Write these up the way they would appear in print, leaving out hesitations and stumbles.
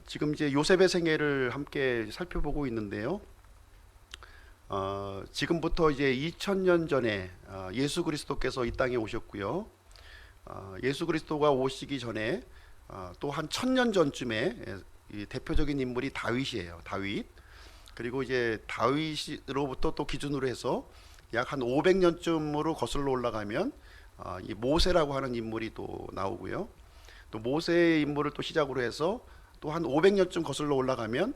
지금 이제 요셉의 생애를 함께 살펴보고 있는데요. 지금부터 이제 2000년 전에 예수 그리스도께서 이 땅에 오셨고요. 예수 그리스도가 오시기 전에 또 한 1000년 전쯤에 이 대표적인 인물이 다윗이에요. 다윗. 그리고 이제 다윗으로부터 또 기준으로 해서 약 한 500년쯤으로 거슬러 올라가면 이 모세라고 하는 인물이 또 나오고요. 또 모세의 인물을 또 시작으로 해서 또 한 500년쯤 거슬러 올라가면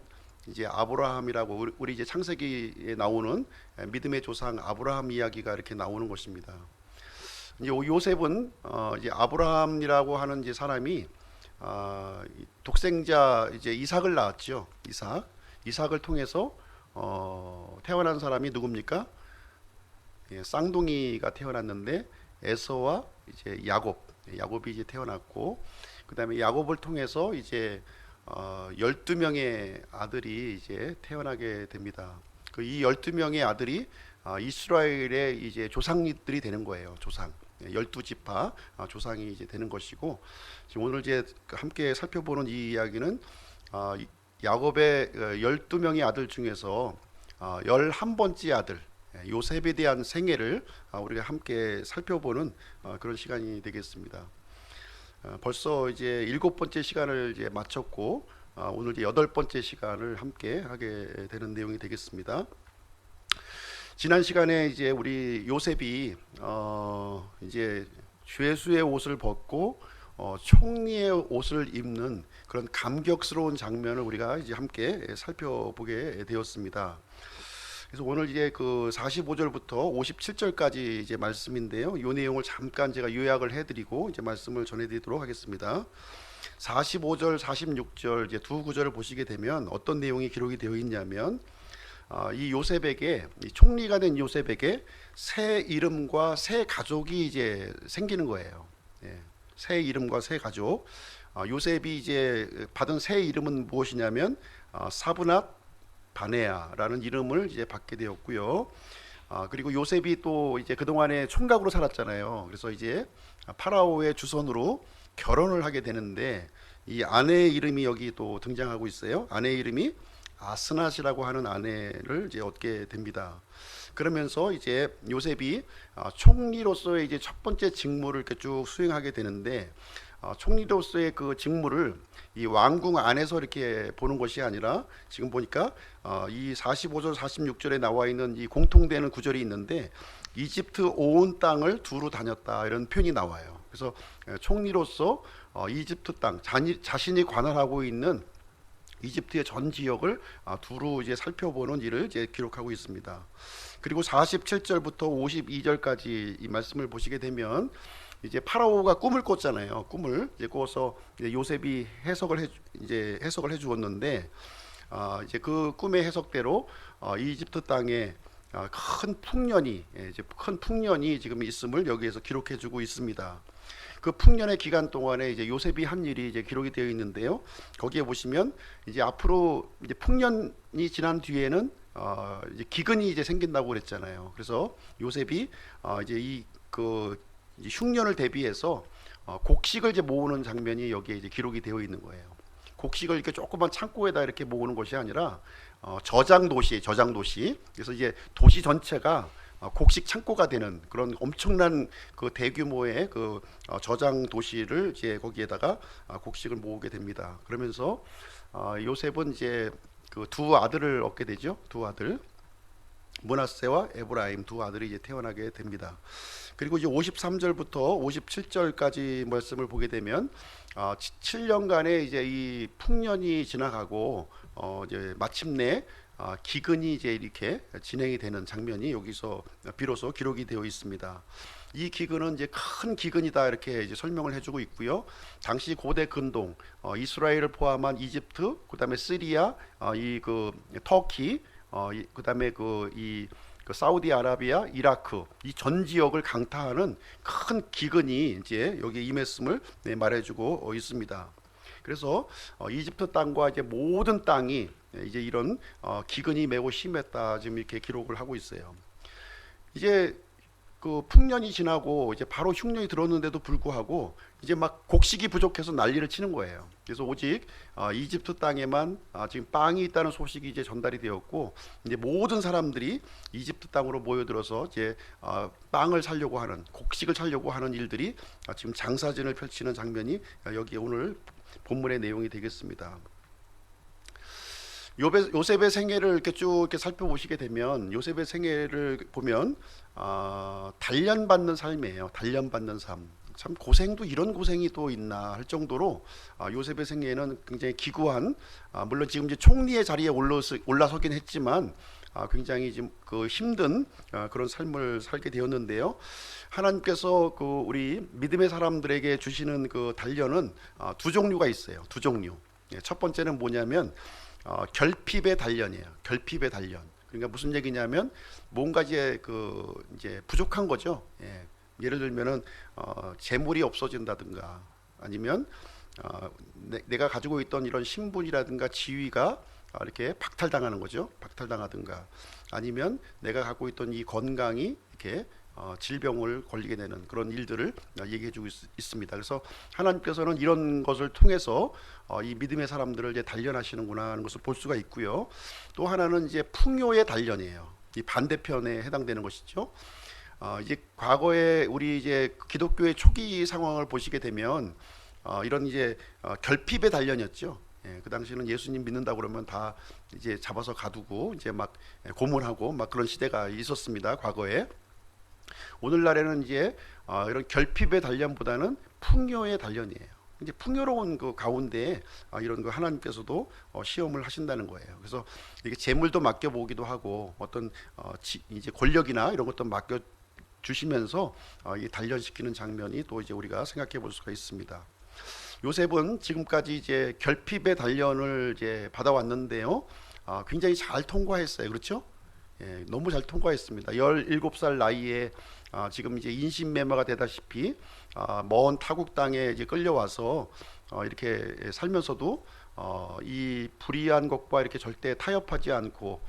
이제 아브라함이라고 우리 이제 창세기에 나오는 믿음의 조상 아브라함 이야기가 이렇게 나오는 것입니다. 이제 요셉은 이제 아브라함이라고 하는 이제 사람이 독생자 이제 이삭을 낳았죠. 이삭을 통해서 태어난 사람이 누굽니까? 예, 쌍둥이가 태어났는데 에서와 이제 야곱이 이제 태어났고, 그다음에 야곱을 통해서 이제 12명의 아들이 이제 태어나게 됩니다. 그 이 12명의 아들이 이스라엘의 이제 조상들이 되는 거예요. 조상. 12지파 조상이 이제 되는 것이고, 지금 오늘 이제 함께 살펴보는 이 이야기는 야곱의 12명의 아들 중에서 11번째 아들 요셉에 대한 생애를 우리가 함께 살펴보는 그런 시간이 되겠습니다. 벌써 이제 7번째 시간을 이제 마쳤고, 오늘 이제 8번째 시간을 함께 하게 되는 내용이 되겠습니다. 지난 시간에 이제 우리 요셉이 이제 죄수의 옷을 벗고 총리의 옷을 입는 그런 감격스러운 장면을 우리가 이제 함께 살펴보게 되었습니다. 그래서 오늘 이제 그 45절부터 57절까지 이제 말씀인데요. 이 내용을 잠깐 제가 요약을 해드리고 이제 말씀을 전해드리도록 하겠습니다. 45절, 46절 이제 두 구절을 보시게 되면 어떤 내용이 기록이 되어 있냐면, 이 요셉에게, 이 총리가 된 요셉에게 새 이름과 새 가족이 이제 생기는 거예요. 예, 새 이름과 새 가족. 요셉이 이제 받은 새 이름은 무엇이냐면 사브낫 바네아라는 이름을 이제 받게 되었고요. 그리고 요셉이 또 이제 그 동안에 총각으로 살았잖아요. 그래서 이제 파라오의 주선으로 결혼을 하게 되는데, 이 아내의 이름이 여기 또 등장하고 있어요. 아내의 이름이 아스낫이라고 하는 아내를 이제 얻게 됩니다. 그러면서 이제 요셉이 총리로서의 이제 첫 번째 직무를 이렇게 쭉 수행하게 되는데, 총리로서의 그 직무를 이 왕궁 안에서 이렇게 보는 것이 아니라, 지금 보니까 이 45절 46절에 나와 있는 이 공통되는 구절이 있는데, 이집트 온 땅을 두루 다녔다 이런 표현이 나와요. 그래서 총리로서 이집트 땅, 자신이 관할하고 있는 이집트의 전 지역을 두루 이제 살펴보는 일을 이제 기록하고 있습니다. 그리고 47절부터 52절까지 이 말씀을 보시게 되면, 이제 파라오가 꿈을 꿨잖아요. 꿈을 이제 꿔서 이제 요셉이 해석을 해 주었는데, 이제 그 꿈의 해석대로 이집트 땅에 큰 풍년이 지금 있음을 여기에서 기록해 주고 있습니다. 그 풍년의 기간 동안에 이제 요셉이 한 일이 이제 기록이 되어 있는데요. 거기에 보시면 이제 앞으로 이제 풍년이 지난 뒤에는 이제 기근이 이제 생긴다고 그랬잖아요. 그래서 요셉이 이제 이제 흉년을 대비해서 곡식을 이제 모으는 장면이 여기에 이제 기록이 되어 있는 거예요. 곡식을 이렇게 조그만 창고에다 이렇게 모으는 것이 아니라 저장 도시. 그래서 이제 도시 전체가 곡식 창고가 되는 그런 엄청난 그 대규모의 그 저장 도시를 이제 거기에다가 곡식을 모으게 됩니다. 그러면서 요셉은 이제 그 두 아들을 얻게 되죠. 두 아들, 므낫세와 에브라임 두 아들이 이제 태어나게 됩니다. 그리고 이제 53절부터 57절까지 말씀을 보게 되면 7년간의 이제 이 풍년이 지나가고 이제 마침내 기근이 이제 이렇게 진행이 되는 장면이 여기서 비로소 기록이 되어 있습니다. 이 기근은 이제 큰 기근이다 이렇게 이제 설명을 해주고 있고요. 당시 고대 근동 이스라엘을 포함한 이집트, 그다음에 시리아, 이 그 터키, 그다음에 그 사우디아라비아, 이라크 이 전 지역을 강타하는 큰 기근이 이제 여기 임했음을 말해주고 있습니다. 그래서 이집트 땅과 이제 모든 땅이 이제 이런 기근이 매우 심했다 지금 이렇게 기록을 하고 있어요. 이제 그 풍년이 지나고 이제 바로 흉년이 들었는데도 불구하고 이제 막 곡식이 부족해서 난리를 치는 거예요. 그래서 오직 이집트 땅에만 지금 빵이 있다는 소식이 이제 전달이 되었고, 이제 모든 사람들이 이집트 땅으로 모여들어서 이제 빵을 사려고 하는, 곡식을 사려고 하는 일들이 지금 장사진을 펼치는 장면이 여기 오늘 본문의 내용이 되겠습니다. 요셉의 생애를 이렇게 쭉 이렇게 살펴보시게 되면, 요셉의 생애를 보면 단련받는 삶이에요. 단련받는 삶. 참 고생도 이런 고생이 또 있나 할 정도로 요셉의 생애는 굉장히 기구한, 물론 지금 이제 총리의 자리에 올라서긴 했지만 굉장히 좀 그 힘든 그런 삶을 살게 되었는데요. 하나님께서 그 우리 믿음의 사람들에게 주시는 그 단련은 두 종류가 있어요. 두 종류. 첫 번째는 뭐냐면 결핍의 단련이에요. 결핍의 단련. 그러니까 무슨 얘기냐면 뭔가 이제 부족한 거죠. 예를 들면은 재물이 없어진다든가, 아니면 내가 가지고 있던 이런 신분이라든가 지위가 이렇게 박탈당하는 거죠. 박탈당하든가, 아니면 내가 갖고 있던 이 건강이 이렇게 질병을 걸리게 되는 그런 일들을 얘기해주고 있습니다. 그래서 하나님께서는 이런 것을 통해서 이 믿음의 사람들을 이제 단련하시는구나 하는 것을 볼 수가 있고요. 또 하나는 이제 풍요의 단련이에요. 이 반대편에 해당되는 것이죠. 이제 과거에 우리 이제 기독교의 초기 상황을 보시게 되면 이런 이제 결핍의 단련이었죠. 그 당시는 예수님 믿는다 그러면 다 이제 잡아서 가두고 이제 막 고문하고 막 그런 시대가 있었습니다. 과거에. 오늘날에는 이제 이런 결핍의 단련보다는 풍요의 단련이에요. 이제 풍요로운 그 가운데 이런 거 하나님께서도 시험을 하신다는 거예요. 그래서 이게 재물도 맡겨 보기도 하고 어떤 이제 권력이나 이런 것도 맡겨 주시면서 이 단련시키는 장면이 또 이제 우리가 생각해 볼 수가 있습니다. 요셉은 지금까지 이제 결핍의 단련을 이제 받아왔는데요. 굉장히 잘 통과했어요. 그렇죠? 너무 잘 통과했습니다. 17살 나이에 지금 이제 인신매매가 되다시피 먼 타국 땅에 이제 끌려와서 이렇게 살면서도 이 불의한 것과 이렇게 절대 타협하지 않고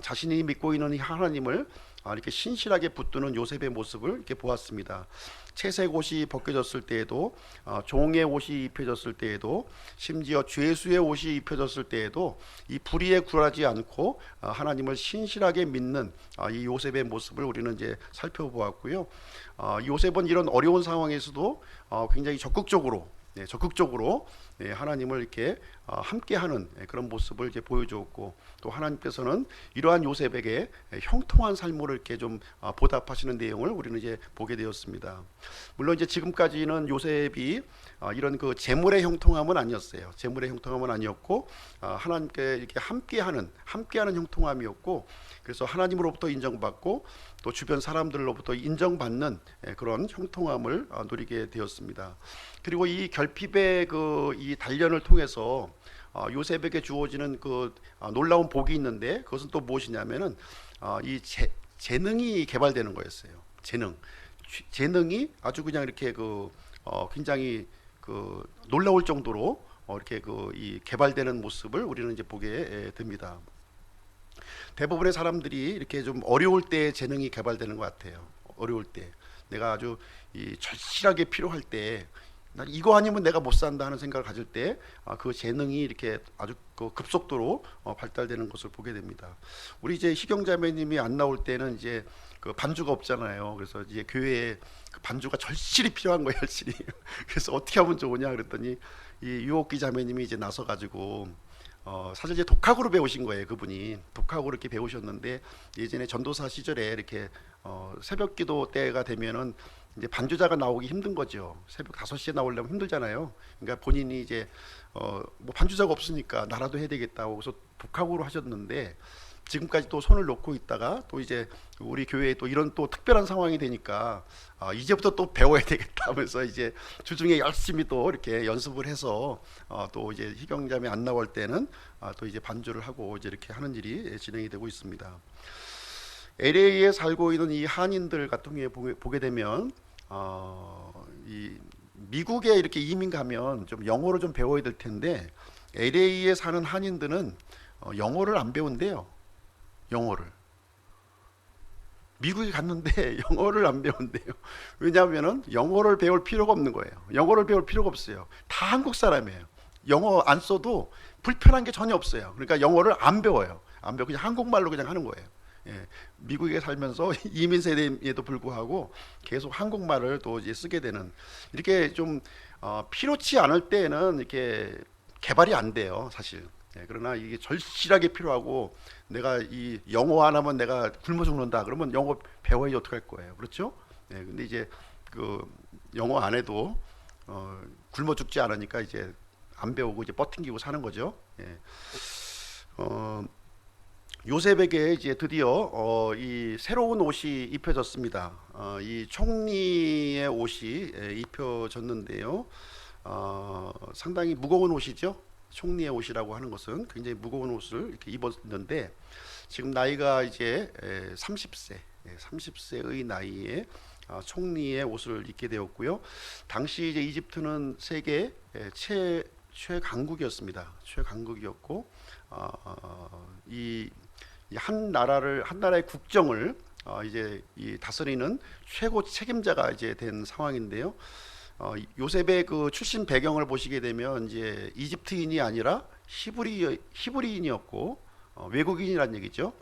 자신이 믿고 있는 하나님을 이렇게 신실하게 붙드는 요셉의 모습을 이렇게 보았습니다. 채색 옷이 벗겨졌을 때에도, 종의 옷이 입혀졌을 때에도, 심지어 죄수의 옷이 입혀졌을 때에도 이 불의에 굴하지 않고 하나님을 신실하게 믿는 이 요셉의 모습을 우리는 이제 살펴보았고요. 요셉은 이런 어려운 상황에서도 굉장히 적극적으로 하나님을 이렇게 함께하는 그런 모습을 이제 보여주었고, 또 하나님께서는 이러한 요셉에게 형통한 삶을 이렇게 좀 보답하시는 내용을 우리는 이제 보게 되었습니다. 물론 이제 지금까지는 요셉이 이런 그 재물의 형통함은 아니었어요. 재물의 형통함은 아니었고 하나님께 이렇게 함께하는 형통함이었고, 그래서 하나님으로부터 인정받고 또 주변 사람들로부터 인정받는 그런 형통함을 누리게 되었습니다. 그리고 이 결핍의 이 단련을 통해서 요셉에게 주어지는 그 놀라운 복이 있는데, 그것은 또 무엇이냐면은 이 재능이 개발되는 거였어요. 재능이 아주 그냥 이렇게 굉장히 놀라울 정도로 이렇게 이 개발되는 모습을 우리는 이제 보게 됩니다. 대부분의 사람들이 이렇게 좀 어려울 때 재능이 개발되는 것 같아요. 어려울 때, 내가 아주 절실하게 필요할 때, 난 이거 아니면 내가 못 산다 하는 생각을 가질 때 그 재능이 이렇게 아주 급속도로 발달되는 것을 보게 됩니다. 우리 이제 희경자매님이 안 나올 때는 이제 그 반주가 없잖아요. 그래서 이제 교회에 그 반주가 절실히 필요한 거예요, 절실히. 그래서 어떻게 하면 좋으냐 그랬더니 이 유옥기 자매님이 이제 나서 가지고 사실 이제 독학으로 배우신 거예요. 그분이 독학으로 이렇게 배우셨는데, 예전에 전도사 시절에 이렇게 새벽 기도 때가 되면은 이제 반주자가 나오기 힘든 거죠. 새벽 5시에 나오려면 힘들잖아요. 그러니까 본인이 이제 뭐 반주자가 없으니까 나라도 해야 되겠다고 그래서 독학으로 하셨는데, 지금까지 또 손을 놓고 있다가 또 이제 우리 교회에 또 이런 또 특별한 상황이 되니까 이제부터 또 배워야 되겠다 하면서 이제 주중에 열심히 또 이렇게 연습을 해서 또 이제 희경자매 안 나올 때는 또 이제 반주를 하고 이제 이렇게 하는 일이 진행이 되고 있습니다. LA에 살고 있는 이 한인들 같은 경우에 보게 되면 이 미국에 이렇게 이민 가면 좀 영어를 좀 배워야 될 텐데, LA에 사는 한인들은 영어를 안 배운대요. 미국에 갔는데 영어를 안 배운대요. 왜냐하면은 영어를 배울 필요가 없는 거예요. 영어를 배울 필요가 없어요. 다 한국 사람이에요. 영어 안 써도 불편한 게 전혀 없어요. 그러니까 영어를 안 배워요. 안 배워 그냥 한국말로 그냥 하는 거예요. 예, 미국에 살면서 이민 세대에도 불구하고 계속 한국말을 또 이제 쓰게 되는 이렇게 좀 필요치 않을 때에는 이렇게 개발이 안 돼요, 사실. 예, 그러나 이게 절실하게 필요하고 내가 이 영어 안 하면 내가 굶어 죽는다. 그러면 영어 배워야지 어떡할 거예요, 그렇죠? 예, 근데 이제 그 영어 안 해도 굶어 죽지 않으니까 이제 안 배우고 이제 버팅기고 사는 거죠. 예. 어, 요셉에게 이제 드디어 이 새로운 옷이 입혀졌습니다. 이 총리의 옷이 입혀졌는데요. 상당히 무거운 옷이죠. 총리의 옷이라고 하는 것은 굉장히 무거운 옷을 이렇게 입었는데 지금 나이가 이제 30세, 30세의 나이에 총리의 옷을 입게 되었고요. 당시 이제 이집트는 세계 최강국이었습니다. 최강국이었고 이 한 나라의 국정을 이제 이 다스리는 최고 책임자가 이제 된 상황인데요. 요셉의 그 출신 배경을 보시게 되면 이제 이집트인이 아니라 히브리인이었고 외국인이란 얘기죠.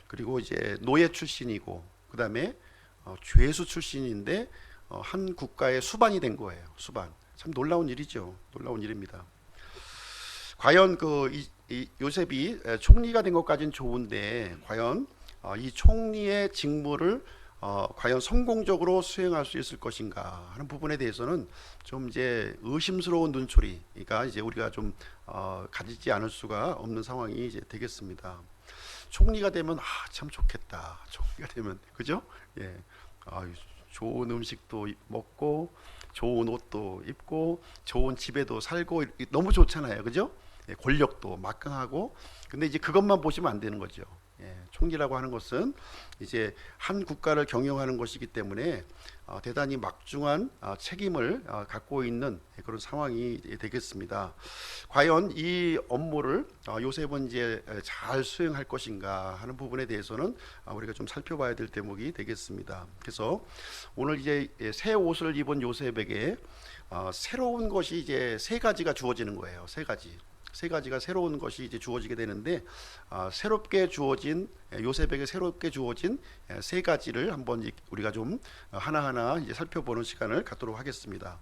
그리고 이제 노예 출신이고 그다음에 죄수 출신인데 한 국가의 수반이 된 거예요. 수반. 참 놀라운 일이죠. 놀라운 일입니다. 과연 이 요셉이 총리가 된 것까지는 좋은데 과연 이 총리의 직무를 과연 성공적으로 수행할 수 있을 것인가 하는 부분에 대해서는 좀 이제 의심스러운 눈초리가 이제 우리가 좀 가지지 않을 수가 없는 상황이 이제 되겠습니다. 총리가 되면 참 좋겠다. 총리가 되면 그죠? 예, 좋은 음식도 먹고 좋은 옷도 입고 좋은 집에도 살고 너무 좋잖아요, 그죠? 예, 권력도 막강하고 근데 이제 그것만 보시면 안 되는 거죠. 예, 총리라고 하는 것은 이제 한 국가를 경영하는 것이기 때문에 대단히 막중한 책임을 갖고 있는 그런 상황이 되겠습니다. 과연 이 업무를 요셉은 이제 잘 수행할 것인가 하는 부분에 대해서는 우리가 좀 살펴봐야 될 대목이 되겠습니다. 그래서 오늘 이제 새 옷을 입은 요셉에게 새로운 것이 이제 세 가지가 주어지는 거예요. 세 가지가 새로운 것이 이제 주어지게 되는데 새롭게 주어진 요셉에게 새롭게 주어진 세 가지를 한번 우리가 좀 하나하나 이제 살펴보는 시간을 갖도록 하겠습니다.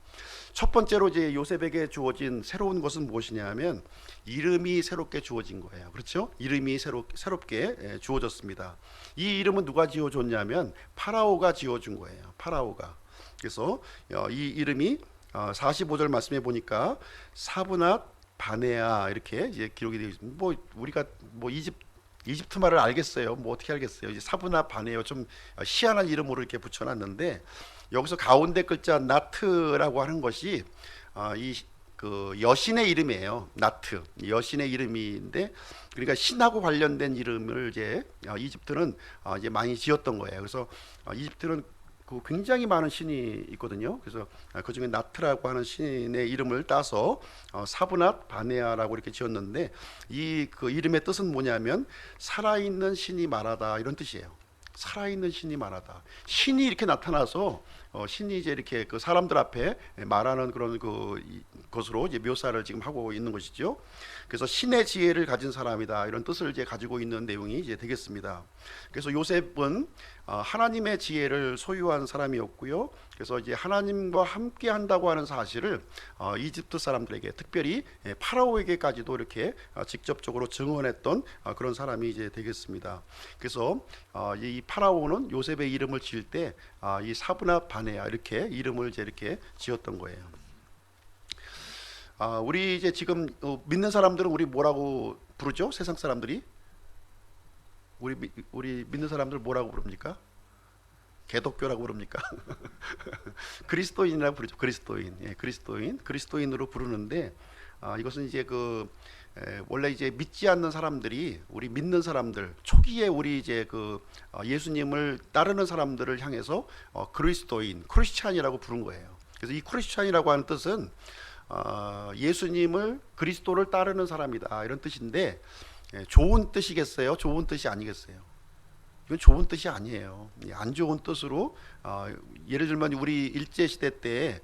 첫 번째로 이제 요셉에게 주어진 새로운 것은 무엇이냐면 이름이 새롭게 주어진 거예요. 그렇죠? 이름이 새롭게 주어졌습니다. 이 이름은 누가 지어줬냐면 파라오가 지어준 거예요. 파라오가. 그래서 이 이름이 45절 말씀해 보니까 사브낫 바네아 이렇게 이제 기록이 되어 있습니다. 뭐 우리가 뭐 이집트 말을 알겠어요. 뭐 어떻게 알겠어요? 이제 사브나 바네요. 좀 희한한 이름으로 이렇게 붙여놨는데 여기서 가운데 글자 나트라고 하는 것이 이 그 여신의 이름이에요. 나트 여신의 이름인데 그러니까 신하고 관련된 이름을 이제 이집트는 이제 많이 지었던 거예요. 그래서 이집트는 굉장히 많은 신이 있거든요. 그래서 그 중에 나트라고 하는 신의 이름을 따서 사브낫 바네아라고 이렇게 지었는데 이 그 이름의 뜻은 뭐냐면 살아있는 신이 말하다 이런 뜻이에요. 살아있는 신이 말하다. 신이 이렇게 나타나서 신이 이제 이렇게 그 사람들 앞에 말하는 그런 것으로 이제 묘사를 지금 하고 있는 것이죠. 그래서 신의 지혜를 가진 사람이다 이런 뜻을 이제 가지고 있는 내용이 이제 되겠습니다. 그래서 요셉은 하나님의 지혜를 소유한 사람이었고요. 그래서 이제 하나님과 함께 한다고 하는 사실을 이집트 사람들에게 특별히 파라오에게까지도 이렇게 직접적으로 증언했던 그런 사람이 이제 되겠습니다. 그래서 이 파라오는 요셉의 이름을 지을 때 이 사브나 바네아 이렇게 이름을 이제 이렇게 지었던 거예요. 우리 이제 지금 믿는 사람들은 우리 뭐라고 부르죠? 세상 사람들이 우리 믿는 사람들 뭐라고 부릅니까? 개독교라고 부릅니까? 그리스도인이라고 부르죠. 그리스도인, 예, 그리스도인으로 부르는데 이것은 이제 원래 이제 믿지 않는 사람들이 우리 믿는 사람들 초기에 우리 이제 예수님을 따르는 사람들을 향해서 그리스도인, 크리스찬이라고 부른 거예요. 그래서 이 크리스찬이라고 하는 뜻은 예수님을 그리스도를 따르는 사람이다 이런 뜻인데 좋은 뜻이겠어요? 좋은 뜻이 아니겠어요? 이건 좋은 뜻이 아니에요. 안 좋은 뜻으로 예를 들면 우리 일제 시대 때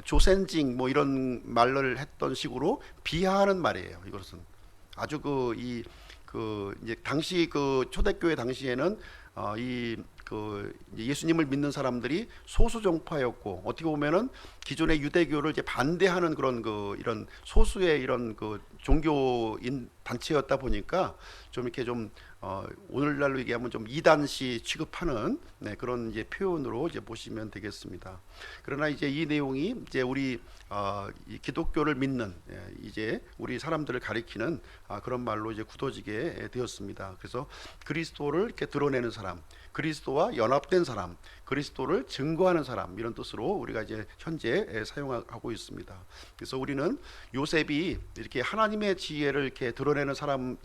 조센징 뭐 이런 말을 했던 식으로 비하하는 말이에요. 이것은 아주 그 이제 당시 그 초대교회 당시에는 이 그 예수님을 믿는 사람들이 소수 종파였고 어떻게 보면은 기존의 유대교를 이제 반대하는 그런 그 이런 소수의 이런 그 종교인 단체였다 보니까 좀 이렇게 좀 오늘날로 얘기하면 좀 이단시 취급하는 그런 이제 표현으로 이제 보시면 되겠습니다. 그러나 이제 이 내용이 이제 우리 이 기독교를 믿는 이제 우리 사람들을 가리키는 그런 말로 이제 굳어지게 되었습니다. 그래서 그리스도를 이렇게 드러내는 사람, 그리스도와 연합된 사람, 그리스도를 증거하는 사람 이런 뜻으로 우리가 이제 현재 사용하고 있습니다. 그래서 우리는 요셉이 이렇게 하나님의 지혜를 이렇게 드러내는 사람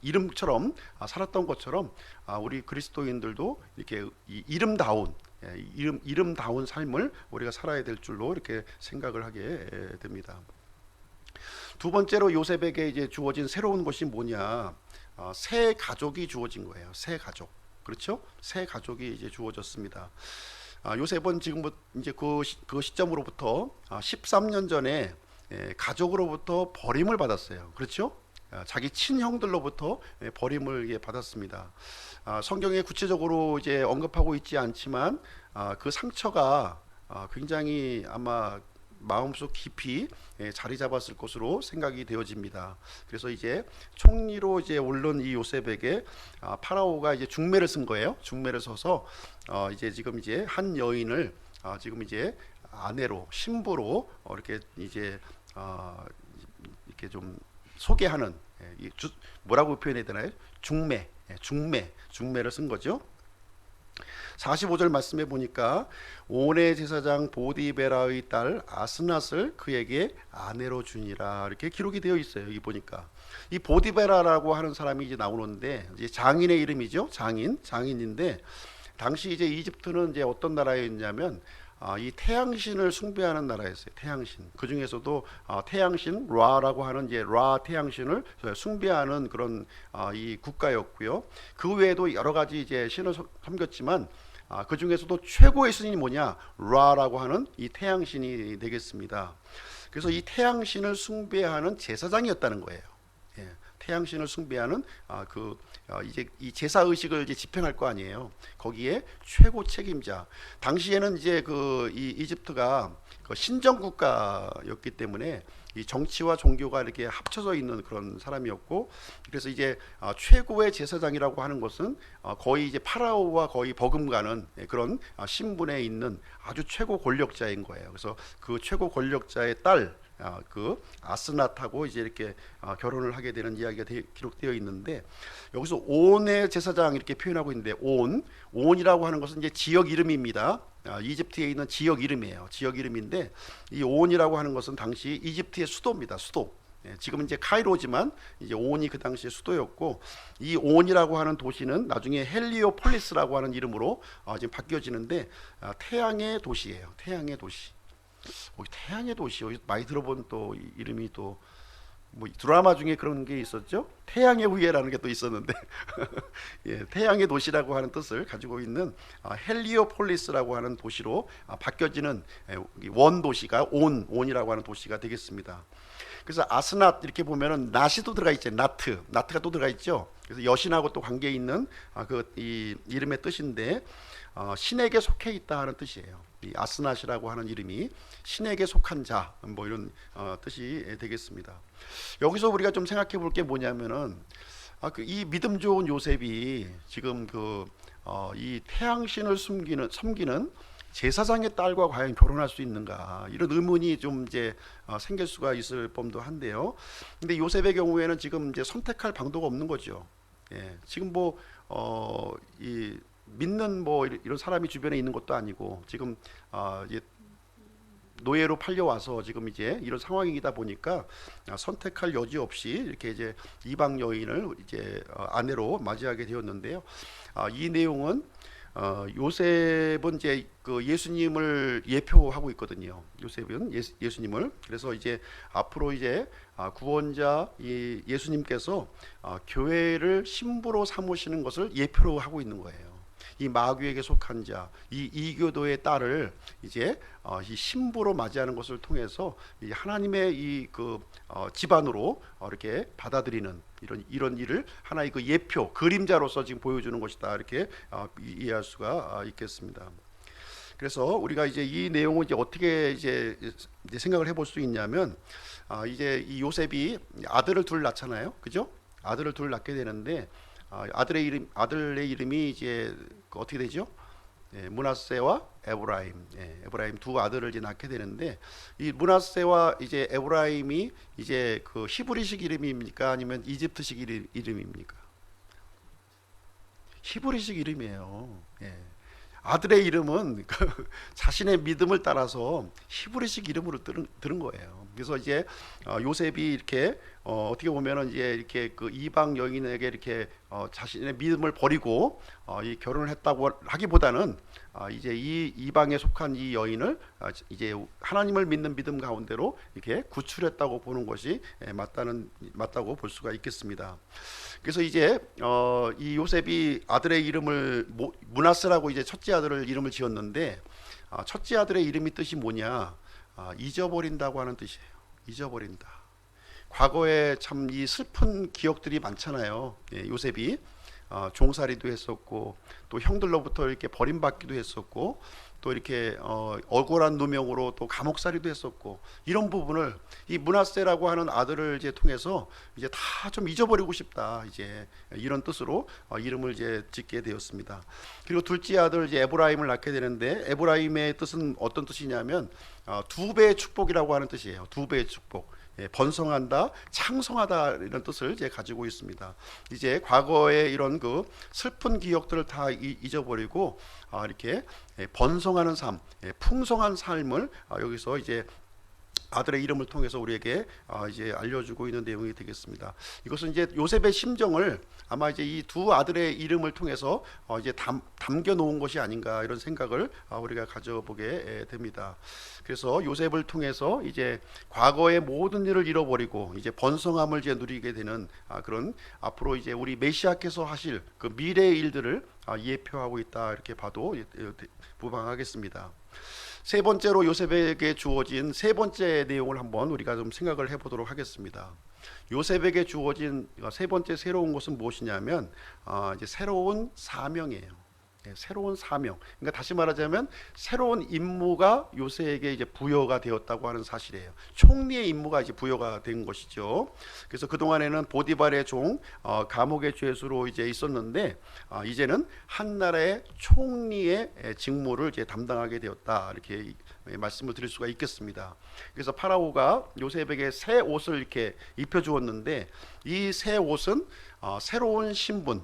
이름처럼 살았던 것처럼 우리 그리스도인들도 이렇게 이름다운 이름다운 삶을 우리가 살아야 될 줄로 이렇게 생각을 하게 됩니다. 두 번째로 요셉에게 이제 주어진 새로운 것이 뭐냐? 새 가족이 주어진 거예요. 새 가족. 그렇죠? 새 가족이 이제 주어졌습니다. 요셉은 지금 이제 그 시점으로부터 13년 전에 가족으로부터 버림을 받았어요. 그렇죠? 자기 친형들로부터 버림을 받았습니다. 성경에 구체적으로 이제 언급하고 있지 않지만 그 상처가 굉장히 아마 마음속 깊이 자리 잡았을 것으로 생각이 되어집니다. 그래서 이제 총리로 이제 오른 이 요셉에게 파라오가 이제 중매를 쓴 거예요. 중매를 서서 이제 지금 이제 한 여인을 지금 이제 아내로 신부로 이렇게 이제 이렇게 좀 소개하는 뭐라고 표현해야 되나요? 중매를 쓴 거죠. 45절 말씀해 보니까 온의 제사장 보디베라의 딸 아스낫을 그에게 아내로 주니라 이렇게 기록이 되어 있어요. 여기 보니까 이 보디베라라고 하는 사람이 이제 나오는데 이제 장인의 이름이죠. 장인인데 당시 이제 이집트는 이제 어떤 나라였냐면 이 태양신을 숭배하는 나라였어요. 태양신. 그 중에서도 태양신 라라고 하는 이제 라 태양신을 숭배하는 그런 이 국가였고요. 그 외에도 여러 가지 이제 신을 섬겼지만 그 중에서도 최고의 신이 뭐냐? 라라고 하는 이 태양신이 되겠습니다. 그래서 이 태양신을 숭배하는 제사장이었다는 거예요. 예. 태양신을 숭배하는 이제 이 제사 의식을 이제 집행할 거 아니에요. 거기에 최고 책임자. 당시에는 이제 이 이집트가 그 신정 국가였기 때문에 이 정치와 종교가 이렇게 합쳐져 있는 그런 사람이었고, 그래서 이제 최고의 제사장이라고 하는 것은 거의 이제 파라오와 거의 버금가는 그런 신분에 있는 아주 최고 권력자인 거예요. 그래서 그 최고 권력자의 딸 그 아스낫하고 이제 이렇게 결혼을 하게 되는 이야기가 기록되어 있는데, 여기서 온의 제사장 이렇게 표현하고 있는데 온이라고 하는 것은 이제 지역 이름입니다. 이집트에 있는 지역 이름이에요. 지역 이름인데 이 온이라고 하는 것은 당시 이집트의 수도입니다. 수도. 지금은 이제 카이로지만 이제 온이 그 당시의 수도였고, 이 온이라고 하는 도시는 나중에 헬리오폴리스라고 하는 이름으로 지금 바뀌어지는데 태양의 도시예요. 태양의 도시. 태양의 도시 많이 들어본 또 이름이 또 뭐 드라마 중에 그런 게 있었죠. 태양의 후예라는 게 또 있었는데 예, 태양의 도시라고 하는 뜻을 가지고 있는 헬리오폴리스라고 하는 도시로 바뀌어지는 원 도시가 온이라고 하는 도시가 되겠습니다. 그래서 아스낫 이렇게 보면은 나시 또 들어가 있죠. 나트가 또 들어가 있죠. 그래서 여신하고 또 관계 있는 이 이름의 뜻인데 신에게 속해 있다 하는 뜻이에요. 이 아스낫이라고 하는 이름이 신에게 속한 자, 뭐 이런 뜻이 되겠습니다. 여기서 우리가 좀 생각해 볼 게 뭐냐면은 이 믿음 좋은 요셉이 지금 이 태양신을 섬기는 제사장의 딸과 과연 결혼할 수 있는가, 이런 의문이 좀 이제 생길 수가 있을 법도 한데요. 근데 요셉의 경우에는 지금 이제 선택할 방도가 없는 거죠. 예, 지금 이 믿는 뭐 이런 사람이 주변에 있는 것도 아니고, 지금 이제 노예로 팔려와서 지금 이제 이런 상황이다 보니까 선택할 여지 없이 이렇게 이제 이방 여인을 이제 아내로 맞이하게 되었는데요. 이 내용은 요셉은 이제 그 예수님을 예표하고 있거든요. 요셉은 예수님을. 그래서 이제 앞으로 이제 구원자 이 예수님께서 교회를 신부로 삼으시는 것을 예표로 하고 있는 거예요. 이 마귀에게 속한 자, 이 이교도의 딸을 이제 이 신부로 맞이하는 것을 통해서 이 하나님의 이 그 집안으로 이렇게 받아들이는 이런 일을 하나의 그 예표, 그림자로서 지금 보여주는 것이다, 이렇게 이해할 수가 있겠습니다. 그래서 우리가 이제 이 내용을 이제 어떻게 이제 생각을 해볼 수 있냐면, 이제 이 요셉이 아들을 둘 낳잖아요, 그죠? 아들을 둘 낳게 되는데, 아들의 이름이 이제 그 어떻게 되죠? 예, 므낫세와 에브라임, 에브라임 두 아들을 이제 낳게 되는데, 이 므낫세와 이제 에브라임이 이제 그 히브리식 이름입니까, 아니면 이집트식 이름입니까? 히브리식 이름이에요. 예. 아들의 이름은 그 자신의 믿음을 따라서 히브리식 이름으로 들은 거예요. 그래서 이제 요셉이 이렇게 어떻게 보면은 이제 이렇게 그 이방 여인에게 이렇게 자신의 믿음을 버리고 이 결혼을 했다고 하기보다는 이제 이 이방에 속한 이 여인을 이제 하나님을 믿는 믿음 가운데로 이렇게 구출했다고 보는 것이 맞다고 볼 수가 있겠습니다. 그래서 이제 이 요셉이 아들의 이름을 므낫세라고 이제 첫째 아들을 이름을 지었는데, 첫째 아들의 이름이 뜻이 뭐냐? 잊어버린다고 하는 뜻이에요. 잊어버린다. 과거에 참 이 슬픈 기억들이 많잖아요. 예, 요셉이 종살이도 했었고, 또 형들로부터 이렇게 버림받기도 했었고, 또 이렇게 억울한 누명으로 또 감옥살이도 했었고, 이런 부분을 이 므낫세라고 하는 아들을 이제 통해서 이제 다 좀 잊어버리고 싶다, 이제 이런 뜻으로 이름을 이제 짓게 되었습니다. 그리고 둘째 아들 이제 에브라임을 낳게 되는데, 에브라임의 뜻은 어떤 뜻이냐면 두 배의 축복이라고 하는 뜻이에요. 두 배의 축복. 예, 번성한다, 창성하다, 이런 뜻을 이제 가지고 있습니다. 이제 과거의 이런 그 슬픈 기억들을 다 잊어버리고 이렇게 번성하는 삶, 풍성한 삶을 여기서 이제 아들의 이름을 통해서 우리에게 이제 알려주고 있는 내용이 되겠습니다. 이것은 이제 요셉의 심정을 아마 이제 이 두 아들의 이름을 통해서 이제 담겨 놓은 것이 아닌가, 이런 생각을 우리가 가져보게 됩니다. 그래서 요셉을 통해서 이제 과거의 모든 일을 잃어버리고 이제 번성함을 이제 누리게 되는 그런, 앞으로 이제 우리 메시아께서 하실 그 미래의 일들을 예표하고 있다, 이렇게 봐도 무방하겠습니다. 세 번째로 요셉에게 주어진 세 번째 내용을 한번 우리가 좀 생각을 해보도록 하겠습니다. 요셉에게 주어진 세 번째 새로운 것은 무엇이냐면 이제 새로운 사명이에요. 새로운 사명. 그러니까 다시 말하자면 새로운 임무가 요셉에게 이제 부여가 되었다고 하는 사실이에요. 총리의 임무가 이제 부여가 된 것이죠. 그래서 그 동안에는 보디발의 종, 감옥의 죄수로 이제 있었는데, 이제는 한 나라의 총리의 직무를 이제 담당하게 되었다, 이렇게 말씀을 드릴 수가 있겠습니다. 그래서 파라오가 요셉에게 새 옷을 이렇게 입혀 주었는데, 이 새 옷은 새로운 신분,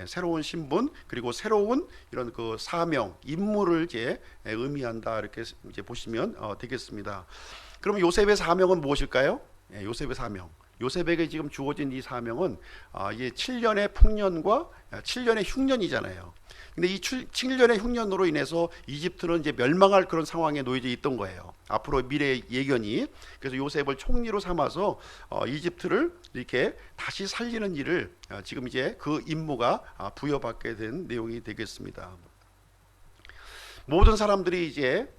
새로운 신분, 그리고 새로운 이런 그 사명, 임무를 이제 의미한다, 이렇게 이제 보시면 되겠습니다. 그럼 요셉의 사명은 무엇일까요? 요셉의 사명. 요셉에게 지금 주어진 이 사명은 이게 7년의 풍년과 7년의 흉년이잖아요. 근데 이 7년의 흉년으로 인해서 이집트는 이제 멸망할 그런 상황에 놓여져 있던 거예요. 앞으로 미래의 예견이. 그래서 요셉을 총리로 삼아서 이집트를 이렇게 다시 살리는 일을 지금 이제 그 임무가 부여받게 된 내용이 되겠습니다. 모든 사람들이 이제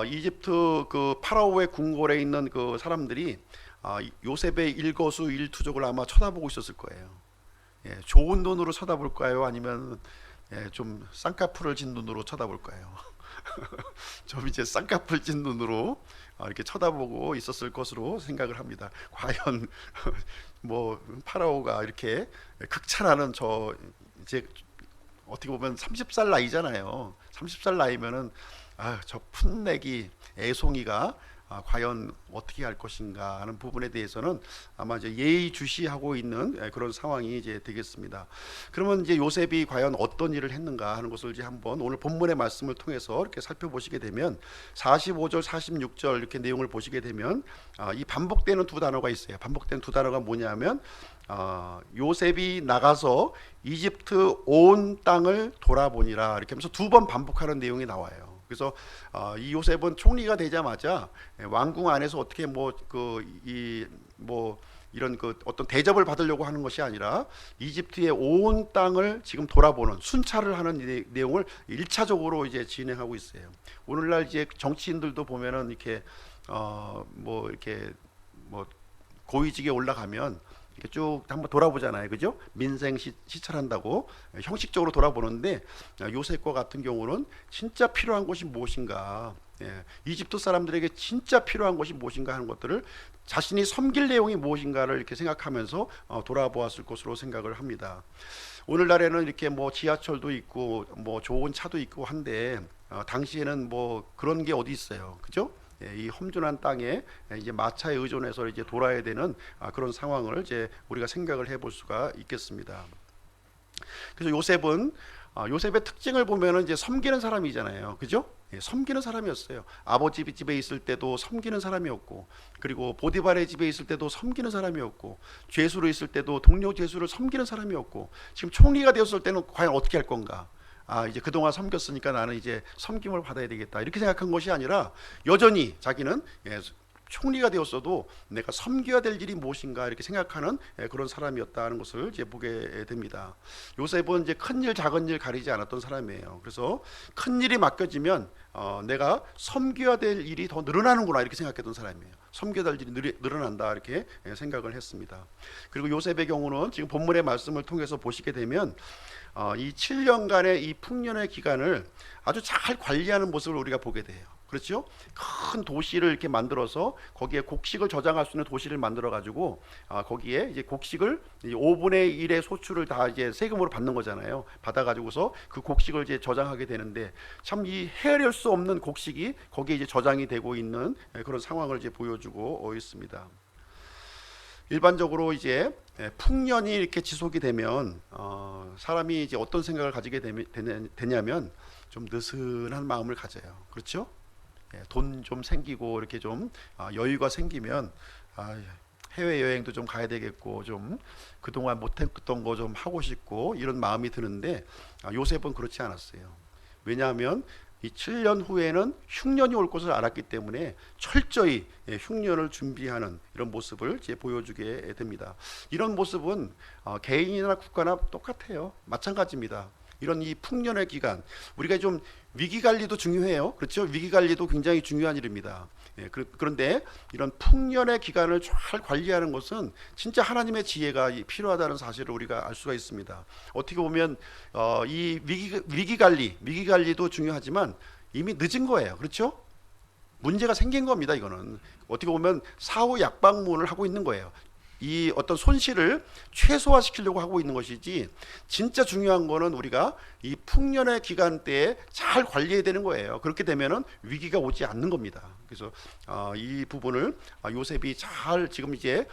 이집트 그 파라오의 궁궐에 있는 그 사람들이 요셉의 일거수일투족을 아마 쳐다보고 있었을 거예요. 좋은 눈으로 쳐다볼까요? 아니면 좀 쌍꺼풀을 진 눈으로 쳐다볼까요? 좀 이제 쌍꺼풀 진 눈으로 이렇게 쳐다보고 있었을 것으로 생각을 합니다. 과연 뭐 파라오가 이렇게 극찬하는 저 이제 어떻게 보면 30살 나이잖아요. 30살 나이면은 저 풋내기 애송이가 과연 어떻게 할 것인가 하는 부분에 대해서는 아마 이제 예의주시하고 있는 그런 상황이 이제 되겠습니다. 그러면 이제 요셉이 과연 어떤 일을 했는가 하는 것을 이제 한번 오늘 본문의 말씀을 통해서 이렇게 살펴보시게 되면 45절, 46절 이렇게 내용을 보시게 되면 이 반복되는 두 단어가 있어요. 반복되는 두 단어가 뭐냐면 요셉이 나가서 이집트 온 땅을 돌아보니라 이렇게 하면서 두 번 반복하는 내용이 나와요. 그래서 이 요셉은 총리가 되자마자 왕궁 안에서 어떻게 이런 어떤 대접을 받으려고 하는 것이 아니라 이집트의 온 땅을 지금 돌아보는 순찰을 하는 내용을 1차적으로 이제 진행하고 있어요. 오늘날 이제 정치인들도 보면은 이렇게 고위직에 올라가면 이렇게 쭉 한번 돌아보잖아요, 그죠? 민생 시찰한다고 형식적으로 돌아보는데 요셉과 같은 경우는 진짜 필요한 것이 무엇인가, 이집트 사람들에게 진짜 필요한 것이 무엇인가 하는 것들을 자신이 섬길 내용이 무엇인가를 이렇게 생각하면서 돌아보았을 것으로 생각을 합니다. 오늘날에는 이렇게 지하철도 있고 좋은 차도 있고 한데 당시에는 그런 게 어디 있어요, 그죠? 이 험준한 땅에 이제 마차에 의존해서 이제 돌아야 되는 그런 상황을 이제 우리가 생각을 해볼 수가 있겠습니다. 그래서 요셉의 특징을 보면은 이제 섬기는 사람이잖아요, 그죠? 섬기는 사람이었어요. 아버지 집에 있을 때도 섬기는 사람이었고, 그리고 보디발의 집에 있을 때도 섬기는 사람이었고, 죄수로 있을 때도 동료 죄수를 섬기는 사람이었고, 지금 총리가 되었을 때는 과연 어떻게 할 건가? 이제 그동안 섬겼으니까 나는 이제 섬김을 받아야 되겠다 이렇게 생각한 것이 아니라 여전히 자기는 총리가 되었어도 내가 섬겨야 될 일이 무엇인가 이렇게 생각하는 그런 사람이었다는 것을 이제 보게 됩니다. 요셉은 이제 큰 일 작은 일 가리지 않았던 사람이에요. 그래서 큰 일이 맡겨지면 내가 섬겨야 될 일이 더 늘어나는구나 이렇게 생각했던 사람이에요. 섬겨야 될 일이 늘어난다 이렇게 생각을 했습니다. 그리고 요셉의 경우는 지금 본문의 말씀을 통해서 보시게 되면 이 7년간의 이 풍년의 기간을 아주 잘 관리하는 모습을 우리가 보게 돼요. 그렇죠? 큰 도시를 이렇게 만들어서 거기에 곡식을 저장할 수 있는 도시를 만들어 가지고 거기에 이제 곡식을 5분의 1의 소출을 다 이제 세금으로 받는 거잖아요. 받아 가지고서 그 곡식을 이제 저장하게 되는데 참 이 헤아릴 수 없는 곡식이 거기에 이제 저장이 되고 있는 그런 상황을 이제 보여주고 있습니다. 일반적으로 이제 풍년이 이렇게 지속이 되면 사람이 이제 어떤 생각을 가지게 되냐면 좀 느슨한 마음을 가져요. 그렇죠? 돈 좀 생기고 이렇게 좀 여유가 생기면 해외 여행도 좀 가야 되겠고 좀 그동안 못했던 거 좀 하고 싶고 이런 마음이 드는데 요셉은 그렇지 않았어요. 왜냐하면 이 7년 후에는 흉년이 올 것을 알았기 때문에 철저히 흉년을 준비하는 이런 모습을 이제 보여주게 됩니다. 이런 모습은 개인이나 국가나 똑같아요. 마찬가지입니다. 이런 이 풍년의 기간, 우리가 좀 위기 관리도 중요해요. 그렇죠? 위기 관리도 굉장히 중요한 일입니다. 그런데 이런 풍년의 기간을 잘 관리하는 것은 진짜 하나님의 지혜가 필요하다는 사실을 우리가 알 수가 있습니다. 어떻게 보면 이 위기 관리도 중요하지만 이미 늦은 거예요. 그렇죠? 문제가 생긴 겁니다. 이거는 어떻게 보면 사후 약방문을 하고 있는 거예요. 이 어떤 손실을 최소화시키려고 하고 있는 것이지, 진짜 중요한 거는 우리가 이 풍년의 기간대에 잘 관리해야 되는 거예요. 그렇게 되면은 위기가 오지 않는 겁니다. 그래서 이 부분을 요셉이 잘 지금 이제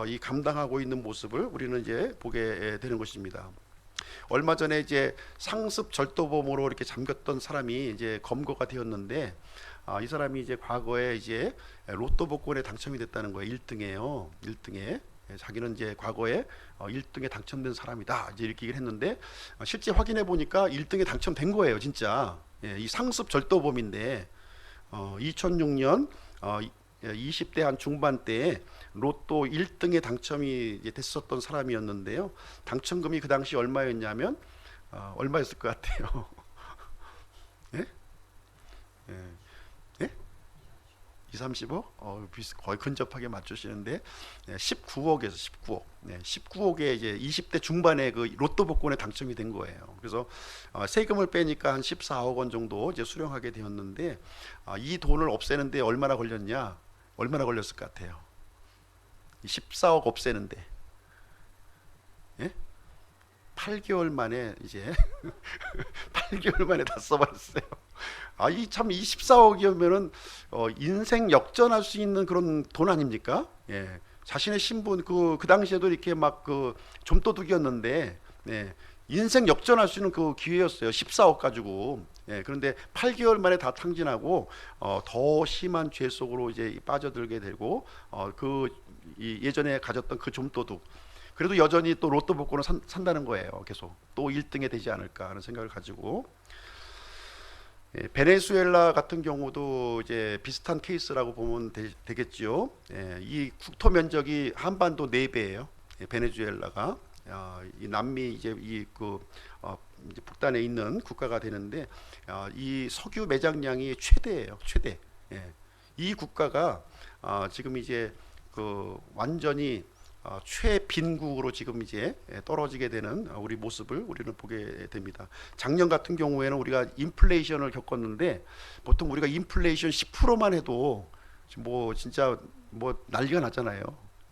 이 감당하고 있는 모습을 우리는 이제 보게 되는 것입니다. 얼마 전에 이제 상습 절도범으로 이렇게 잠겼던 사람이 이제 검거가 되었는데, 이 사람이 이제 과거에 이제 로또 복권에 당첨이 됐다는 거예요. 1등에요. 1등에. 자기는 이제 과거에 1등에 당첨된 사람이다 이제 이렇게 얘기를 했는데, 실제 확인해 보니까 1등에 당첨된 거예요, 진짜. 이 상습 절도범인데 2006년 20대 한 중반 때에 로또 1등에 당첨이 됐었던 사람이었는데요. 당첨금이 그 당시 얼마였냐면 얼마였을 것 같아요? 예? 예. 예? 2, 30억? 거의 근접하게 맞추시는데 19억에서 19억. 19억에 이제 20대 중반에 그 로또 복권에 당첨이 된 거예요. 그래서 세금을 빼니까 한 14억 원 정도 이제 수령하게 되었는데, 이 돈을 없애는데 얼마나 걸렸냐? 얼마나 걸렸을 것 같아요? 14억 없애는데 8개월 만에 이제 8개월 만에 다 써버렸어요. 이 참 이 14억이면은 인생 역전할 수 있는 그런 돈 아닙니까? 예. 자신의 신분 그 당시에도 이렇게 막 그 좀도둑이었는데 예. 인생 역전할 수 있는 그 기회였어요. 14억 가지고. 예. 그런데 8개월 만에 다 탕진하고 더 심한 죄 속으로 이제 빠져들게 되고 예전에 가졌던 그 좀도둑 그래도 여전히 또 로또 복권을 산다는 거예요. 계속 또 1등에 되지 않을까 하는 생각을 가지고 베네수엘라 같은 경우도 이제 비슷한 케이스라고 보면 되겠지요. 이 국토 면적이 한반도 4배예요. 베네수엘라가 이 남미 이제 이제 북단에 있는 국가가 되는데 이 석유 매장량이 최대예요. 최대. 이 국가가 지금 이제 완전히 최빈국으로 지금 이제 떨어지게 되는 우리 모습을 우리는 보게 됩니다. 작년 같은 경우에는 우리가 인플레이션을 겪었는데 보통 우리가 인플레이션 10%만 해도 뭐 진짜 뭐 난리가 났잖아요.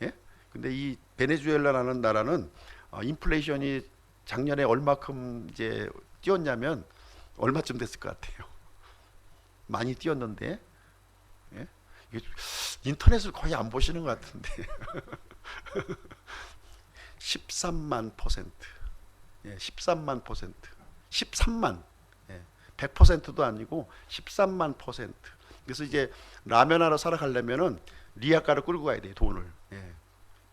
예? 근데 이 베네수엘라라는 나라는 인플레이션이 작년에 얼마큼 이제 뛰었냐면 얼마쯤 됐을 것 같아요. 많이 뛰었는데 예? 인터넷을 거의 안 보시는 것 같은데 13만 퍼센트. 13만 퍼센트. 13만. 100%도 아니고 13만 퍼센트. 그래서 이제 라면 하나 사러 가려면은 리아카를 끌고 가야 돼요, 돈을.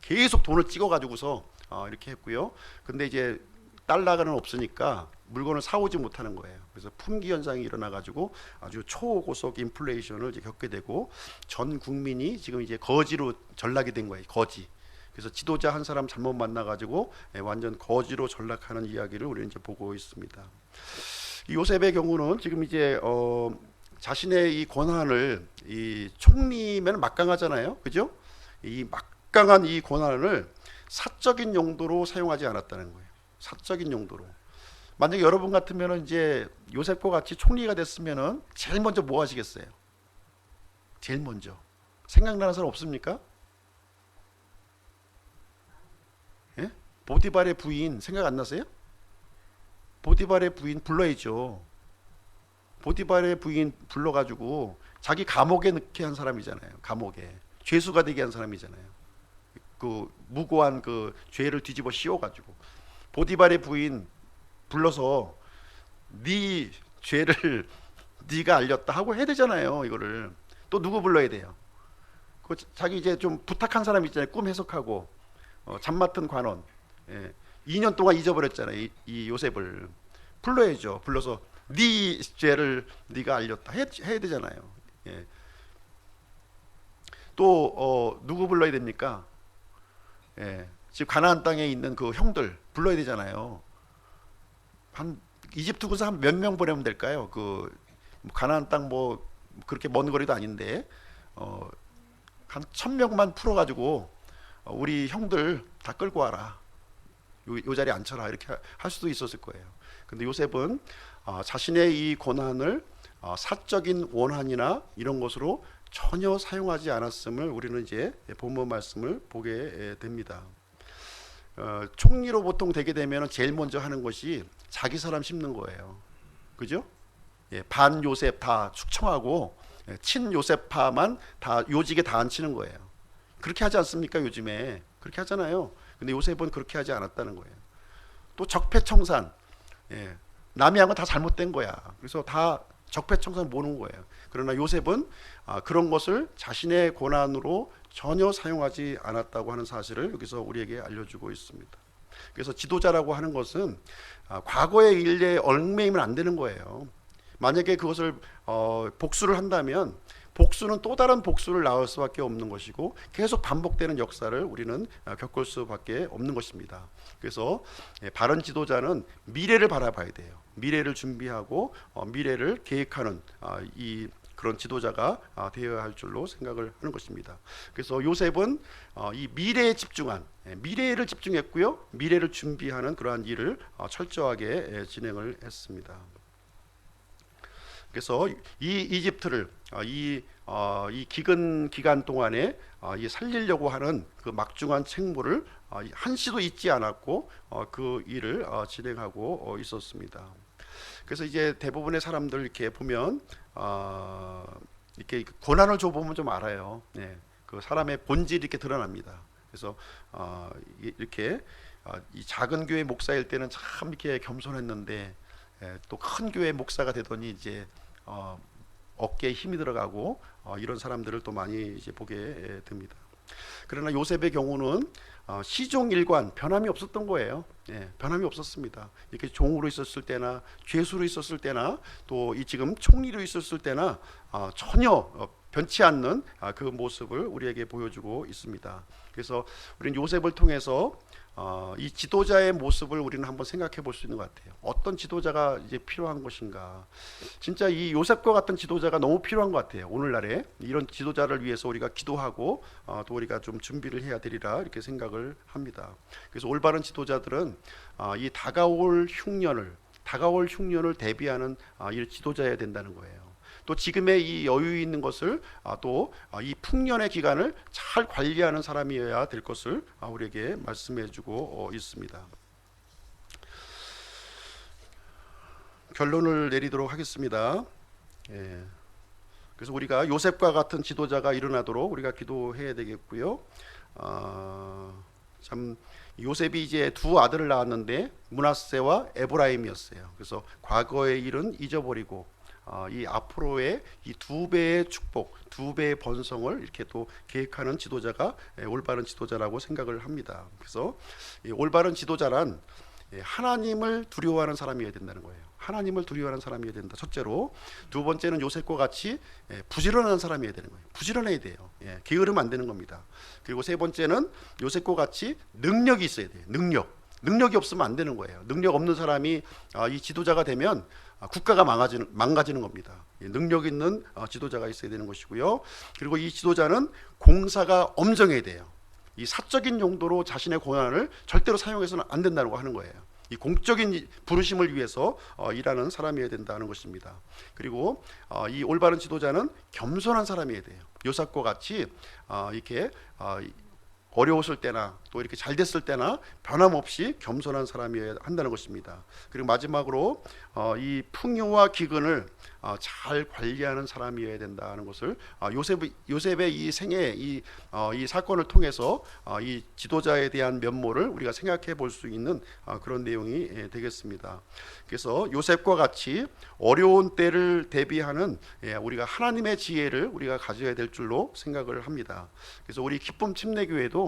계속 돈을 찍어 가지고서 이렇게 했고요. 근데 이제 달러가 없으니까 물건을 사오지 못하는 거예요. 그래서 품귀 현상이 일어나 가지고 아주 초고속 인플레이션을 이제 겪게 되고 전 국민이 지금 이제 거지로 전락이 된 거예요. 거지. 그래서 지도자 한 사람 잘못 만나가지고 완전 거지로 전락하는 이야기를 우리는 이제 보고 있습니다. 이 요셉의 경우는 지금 이제 자신의 이 권한을 이 총리면 막강하잖아요, 그죠? 이 막강한 이 권한을 사적인 용도로 사용하지 않았다는 거예요. 사적인 용도로. 만약에 여러분 같으면은 이제 요셉과 같이 총리가 됐으면은 제일 먼저 뭐 하시겠어요? 제일 먼저 생각나는 사람 없습니까? 예? 보디발의 부인 생각 안 나세요? 보디발의 부인 불러야죠. 보디발의 부인 불러가지고 자기 감옥에 넣게 한 사람이잖아요. 감옥에 죄수가 되게 한 사람이잖아요. 그 무고한 그 죄를 뒤집어 씌워가지고 보디발의 부인 불러서 네 죄를 네가 알렸다 하고 해야 되잖아요. 이거를 또 누구 불러야 돼요? 그 자기 이제 좀 부탁한 사람 있잖아요. 꿈 해석하고 잠 맡은 관원. 2년 동안 잊어버렸잖아요. 이 요셉을 불러야죠. 불러서 네 죄를 네가 알렸다 해야 되잖아요. 또 누구 불러야 됩니까? 지금 가나안 땅에 있는 그 형들 불러야 되잖아요. 한 이집트 군사 한 몇 명 보내면 될까요? 가나안 땅 뭐 그렇게 먼 거리도 아닌데 한 1000명만 풀어가지고 우리 형들 다 끌고 와라. 요 자리에 앉혀라 이렇게 할 수도 있었을 거예요. 근데 요셉은 자신의 이 권한을 사적인 원한이나 이런 것으로 전혀 사용하지 않았음을 우리는 이제 본문 말씀을 보게 됩니다. 총리로 보통 되게 되면 제일 먼저 하는 것이 자기 사람 심는 거예요. 그죠? 반 요셉 다 숙청하고 친 요셉파만 다 요직에 다 앉히는 거예요. 그렇게 하지 않습니까? 요즘에 그렇게 하잖아요. 근데 요셉은 그렇게 하지 않았다는 거예요. 또 적폐청산, 남이 한 건 다 잘못된 거야. 그래서 다 적폐청산 모는 거예요. 그러나 요셉은 그런 것을 자신의 권한으로 전혀 사용하지 않았다고 하는 사실을 여기서 우리에게 알려주고 있습니다. 그래서 지도자라고 하는 것은 과거의 일에 얽매이면 안 되는 거예요. 만약에 그것을 복수를 한다면 복수는 또 다른 복수를 낳을 수밖에 없는 것이고 계속 반복되는 역사를 우리는 겪을 수밖에 없는 것입니다. 그래서 바른 지도자는 미래를 바라봐야 돼요. 미래를 준비하고 미래를 계획하는 그런 지도자가 되어야 할 줄로 생각을 하는 것입니다. 그래서 요셉은 이 미래에 집중한 미래를 집중했고요. 미래를 준비하는 그러한 일을 철저하게 진행을 했습니다. 그래서 이 이집트를 이 기근 기간 동안에 살리려고 하는 그 막중한 책무를 한시도 잊지 않았고 그 일을 진행하고 있었습니다. 그래서 이제 대부분의 사람들 이렇게 보면 이렇게 고난을 줘 보면 좀 알아요. 예, 그 사람의 본질이 이렇게 드러납니다. 그래서 이렇게 이 작은 교회 목사일 때는 참 이렇게 겸손했는데 또 큰 교회 목사가 되더니 이제 어깨에 힘이 들어가고 이런 사람들을 또 많이 이제 보게 됩니다. 그러나 요셉의 경우는 시종일관 변함이 없었던 거예요. 예, 변함이 없었습니다. 이렇게 종으로 있었을 때나 죄수로 있었을 때나 또 이 지금 총리로 있었을 때나 전혀 변치 않는 그 모습을 우리에게 보여주고 있습니다. 그래서 우리는 요셉을 통해서 이 지도자의 모습을 우리는 한번 생각해 볼 수 있는 것 같아요. 어떤 지도자가 이제 필요한 것인가. 진짜 이 요셉과 같은 지도자가 너무 필요한 것 같아요. 오늘날에 이런 지도자를 위해서 우리가 기도하고 또 우리가 좀 준비를 해야 되리라 이렇게 생각을 합니다. 그래서 올바른 지도자들은 이 다가올 흉년을 대비하는 이 지도자여야 된다는 거예요. 또 지금의 이 여유 있는 것을 또 이 풍년의 기간을 잘 관리하는 사람이어야 될 것을 우리에게 말씀해주고 있습니다. 결론을 내리도록 하겠습니다. 예. 그래서 우리가 요셉과 같은 지도자가 일어나도록 우리가 기도해야 되겠고요. 참 요셉이 이제 두 아들을 낳았는데 므낫세와 에브라임이었어요. 그래서 과거의 일은 잊어버리고 이 앞으로의 이 두 배의 축복, 두 배의 번성을 이렇게 또 계획하는 지도자가 올바른 지도자라고 생각을 합니다. 그래서 이 올바른 지도자란 하나님을 두려워하는 사람이어야 된다는 거예요. 하나님을 두려워하는 사람이어야 된다. 첫째로. 두 번째는 요셉과 같이 부지런한 사람이어야 되는 거예요. 부지런해야 돼요. 게으르면 안 되는 겁니다. 그리고 세 번째는 요셉과 같이 능력이 있어야 돼요. 능력이 없으면 안 되는 거예요. 능력 없는 사람이 이 지도자가 되면 국가가 망가지는 겁니다. 능력 있는 지도자가 있어야 되는 것이고요. 그리고 이 지도자는 공사가 엄정해야 돼요. 이 사적인 용도로 자신의 권한을 절대로 사용해서는 안 된다고 하는 거예요. 이 공적인 부르심을 위해서 일하는 사람이어야 된다는 것입니다. 그리고 이 올바른 지도자는 겸손한 사람이어야 돼요. 요셉과 같이 이렇게 어려웠을 때나 또 이렇게 잘 됐을 때나 변함없이 겸손한 사람이어야 한다는 것입니다. 그리고 마지막으로 이 풍요와 기근을 잘 관리하는 사람이어야 된다는 것을 요셉의 이 생애 이 사건을 통해서 이 지도자에 대한 면모를 우리가 생각해 볼 수 있는 그런 내용이 되겠습니다. 그래서 요셉과 같이 어려운 때를 대비하는 우리가 하나님의 지혜를 우리가 가져야 될 줄로 생각을 합니다. 그래서 우리 기쁨 침례교회도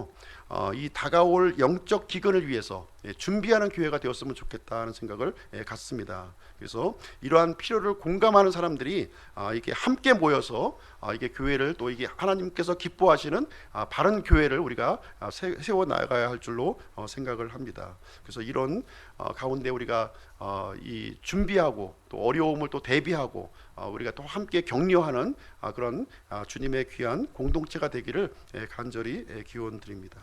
이 다가올 영적 기근을 위해서 준비하는 교회가 되었으면 좋겠다는 생각을 갖습니다. 그래서 이러한 필요를 공감하는 사람들이 이렇게 함께 모여서 이게 교회를 또 이게 하나님께서 기뻐하시는 바른 교회를 우리가 세워 나가야 할 줄로 생각을 합니다. 그래서 이런 가운데 우리가 이 준비하고 또 어려움을 또 대비하고 우리가 또 함께 격려하는 그런 주님의 귀한 공동체가 되기를 간절히 기원드립니다.